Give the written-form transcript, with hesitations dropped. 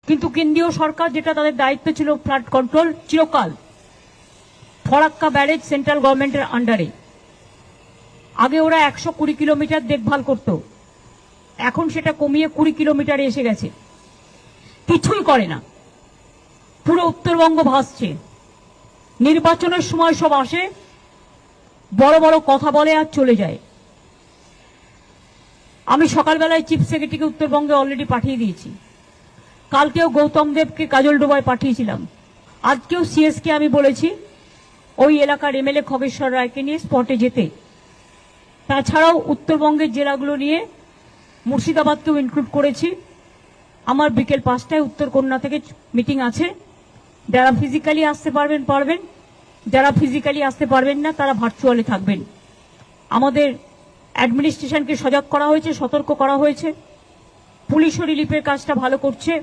কিন্তু কেন্দ্রীয় সরকার, যেটা তাদের দায়িত্ব ছিল ফ্লাড কন্ট্রোল, চিরকাল ফরাক্কা ব্যারেজ সেন্ট্রাল গভর্নমেন্টের আন্ডারে। আগে ওরা 120 কিলোমিটার দেখভাল করত, এখন সেটা কমিয়ে 20 কিলোমিটারে এসে গেছে। কিছুই করে না, পুরো উত্তরবঙ্গ ভাসছে। নির্বাচনের সময় সব আসে, বড় বড় কথা বলে আর চলে যায়। আমি সকালবেলায় চিফ সেক্রেটারিকে উত্তরবঙ্গে অলরেডি পাঠিয়ে দিয়েছি, কালকেও গৌতম দেবকে কাজলডোবায় পাঠিয়েছিলাম, আজকেও সিএসকে আমি বলেছি ওই এলাকার এমএলএ খগেশ্বর রায়কে নিয়ে স্পটে যেতে। তাছাড়াও উত্তরবঙ্গের জেলাগুলো নিয়ে মুর্শিদাবাদকেও ইনক্লুড করেছি। আমার বিকেল 5টায় উত্তরকন্যা থেকে মিটিং আছে। যারা ফিজিক্যালি আসতে পারবেন, যারা ফিজিক্যালি আসতে পারবেন না তারা ভার্চুয়ালি থাকবেন। আমাদের অ্যাডমিনিস্ট্রেশনকে সজাগ করা হয়েছে, সতর্ক করা হয়েছে। পুলিশও রিলিফের কাজটা ভালো করছে।